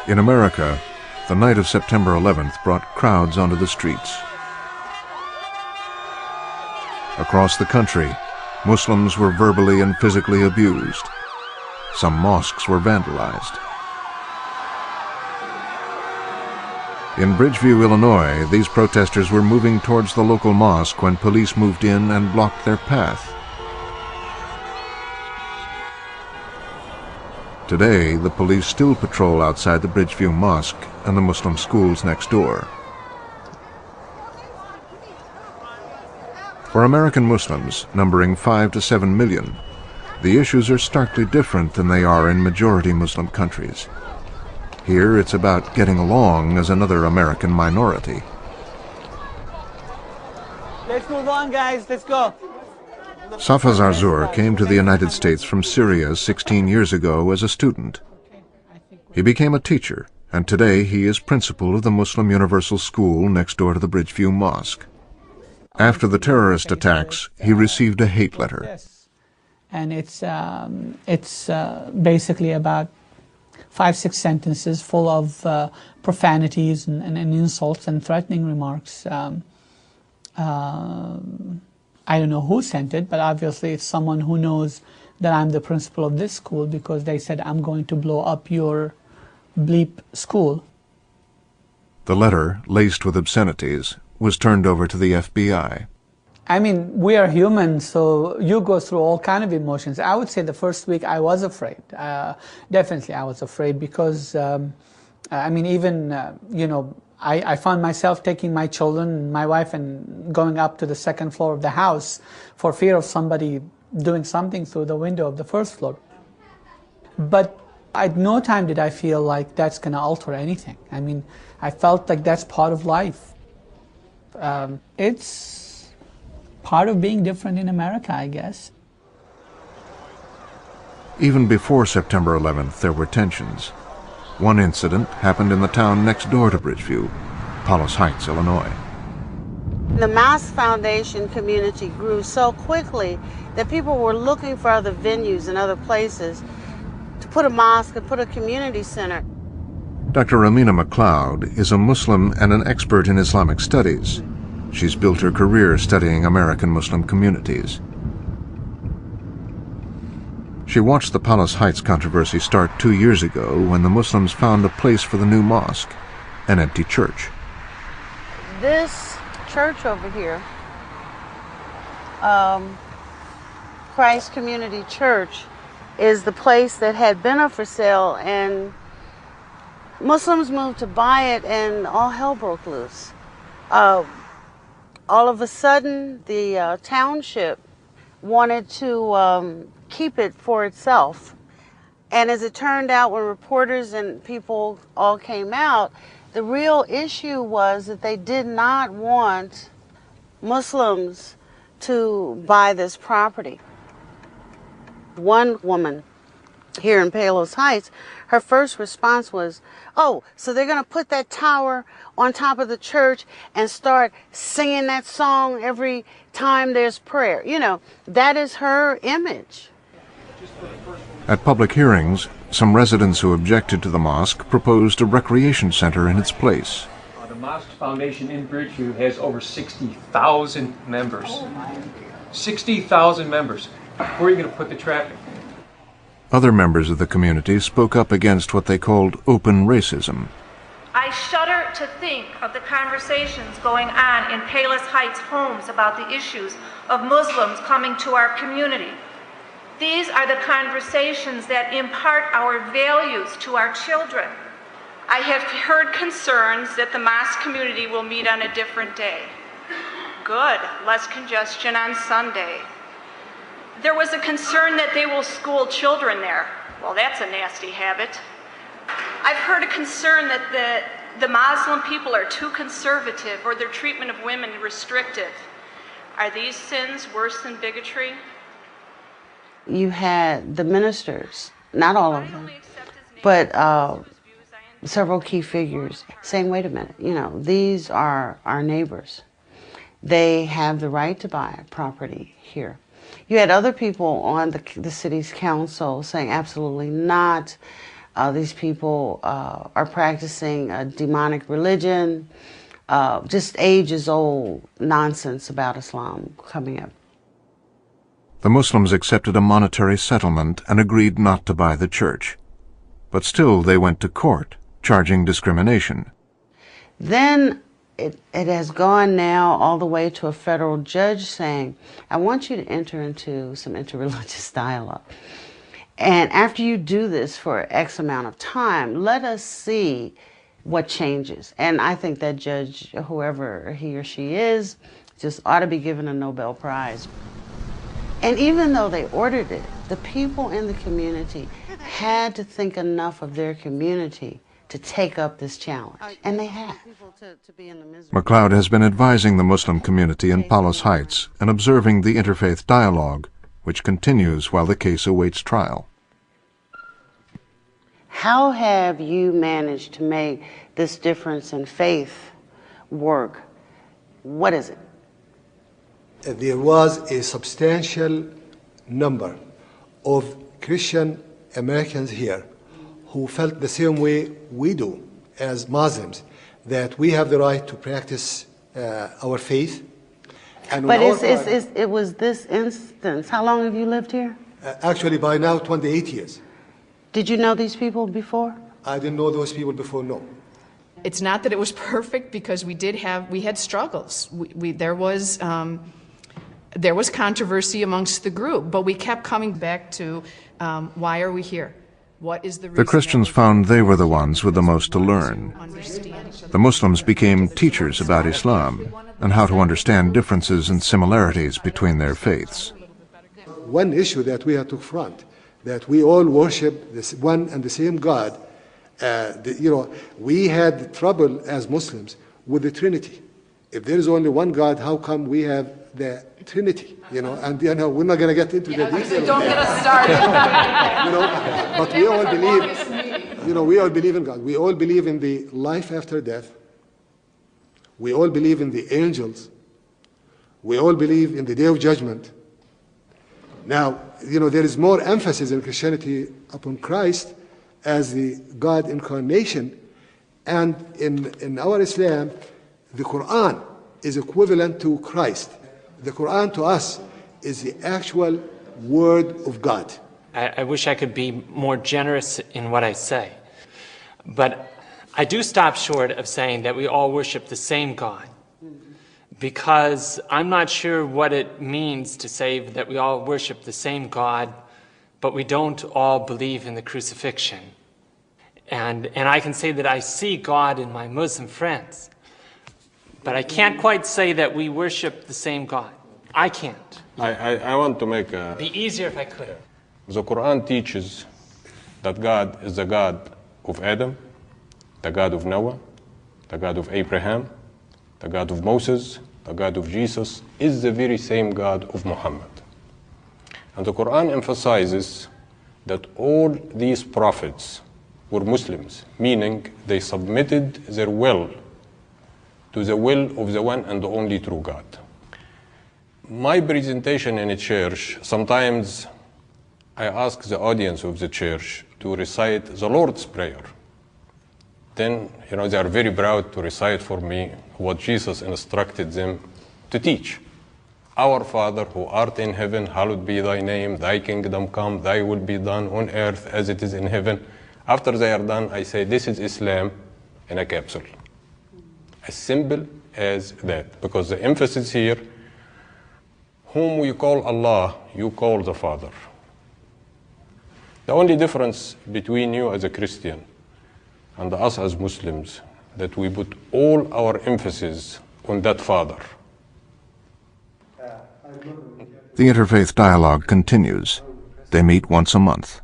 In America, the night of September 11th brought crowds onto the streets. Across the country, Muslims were verbally and physically abused. Some mosques were vandalized. In Bridgeview, Illinois, these protesters were moving towards the local mosque when police moved in and blocked their path. Today, the police still patrol outside the Bridgeview Mosque and the Muslim schools next door. For American Muslims, numbering 5 to 7 million, the issues are starkly different than they are in majority Muslim countries. Here, it's about getting along as another American minority. Let's move on, guys. Let's go. Safa Zarzour came to the United States from Syria 16 years ago as a student. He became a teacher, and today he is principal of the Muslim Universal School next door to the Bridgeview Mosque. After the terrorist attacks, he received a hate letter. And it's basically about 5-6 sentences full of profanities and insults and threatening remarks. I don't know who sent it, but obviously it's someone who knows that I'm the principal of this school, because they said, I'm going to blow up your bleep school. The letter, laced with obscenities, was turned over to the FBI. I mean, we are human, so you go through all kind of emotions. I would say the first week I was afraid. Definitely I was afraid because, I mean, even, you know, I found myself taking my children, my wife, and going up to the second floor of the house for fear of somebody doing something through the window of the first floor. But at no time did I feel like that's going to alter anything. I mean, I felt like that's part of life. It's part of being different in America, I guess. Even before September 11th, there were tensions. One incident happened in the town next door to Bridgeview, Palos Heights, Illinois. The Mosque Foundation community grew so quickly that people were looking for other venues and other places to put a mosque and put a community center. Dr. Amina McLeod is a Muslim and an expert in Islamic studies. She's built her career studying American Muslim communities. She watched the Palos Heights controversy start 2 years ago when the Muslims found a place for the new mosque, an empty church. This church over here, Christ Community Church, is the place that had been up for sale, and Muslims moved to buy it and all hell broke loose. All of a sudden, the township wanted to keep it for itself. And as it turned out, when reporters and people all came out, the real issue was that they did not want Muslims to buy this property. One woman here in Palos Heights, her first response was, oh, so they're going to put that tower on top of the church and start singing that song every time there's prayer. You know, that is her image. At public hearings, some residents who objected to the mosque proposed a recreation center in its place. The Mosque Foundation in Bridgeview has over 60,000 members. 60,000 members. Where are you going to put the traffic? Other members of the community spoke up against what they called open racism. I shudder to think of the conversations going on in Palos Heights homes about the issues of Muslims coming to our community. These are the conversations that impart our values to our children. I have heard concerns that the mosque community will meet on a different day. Good, less congestion on Sunday. There was a concern that they will school children there. Well, that's a nasty habit. I've heard a concern that the Muslim people are too conservative or their treatment of women restrictive. Are these sins worse than bigotry? You had the ministers, not all of them, but several key figures saying, wait a minute, you know, these are our neighbors. They have the right to buy property here. You had other people on the city's council saying absolutely not. These people are practicing a demonic religion, just ages-old nonsense about Islam coming up. The Muslims accepted a monetary settlement and agreed not to buy the church. But still they went to court, charging discrimination. Then it has gone now all the way to a federal judge saying, I want you to enter into some interreligious dialogue. And after you do this for X amount of time, let us see what changes. And I think that judge, whoever he or she is, just ought to be given a Nobel Prize. And even though they ordered it, the people in the community had to think enough of their community to take up this challenge. And they have. MacLeod has been advising the Muslim community in Palos Heights and observing the interfaith dialogue, which continues while the case awaits trial. How have you managed to make this difference in faith work? What is it? There was a substantial number of Christian Americans here who felt the same way we do as Muslims, that we have the right to practice our faith. And but it was this instance. How long have you lived here? Actually, by now, 28 years. Did you know these people before? I didn't know those people before, no. It's not that it was perfect, because we had struggles. There was controversy amongst the group, but we kept coming back to why are we here? What is the reason? The Christians found they were the ones with the most to learn. The Muslims became teachers about Islam and how to understand differences and similarities between their faiths. One issue that we had to confront, that we all worship this one and the same God. We had trouble as Muslims with the Trinity. If there is only one God, how come we have the Trinity? And we're not going to get into the details. Don't get us started. But we all believe in God. We all believe in the life after death. We all believe in the angels. We all believe in the Day of Judgment. Now, there is more emphasis in Christianity upon Christ as the God incarnation, and in our Islam, the Quran is equivalent to Christ. The Quran to us is the actual word of God. I wish I could be more generous in what I say, but I do stop short of saying that we all worship the same God, because I'm not sure what it means to say that we all worship the same God, but we don't all believe in the crucifixion. And I can say that I see God in my Muslim friends, but I can't quite say that we worship the same God. I can't. I want to make a... It'd be easier if I could. The Quran teaches that God is the God of Adam, the God of Noah, the God of Abraham, the God of Moses, the God of Jesus, is the very same God of Muhammad. And the Quran emphasizes that all these prophets were Muslims, meaning they submitted their will to the will of the one and the only true God. My presentation in a church, sometimes I ask the audience of the church to recite the Lord's Prayer. Then, they are very proud to recite for me what Jesus instructed them to teach. Our Father, who art in heaven, hallowed be thy name, thy kingdom come, thy will be done on earth as it is in heaven. After they are done, I say, this is Islam in a capsule. As simple as that, because the emphasis here, whom we call Allah, you call the Father. The only difference between you as a Christian and us as Muslims, that we put all our emphasis on that Father. The interfaith dialogue continues. They meet once a month.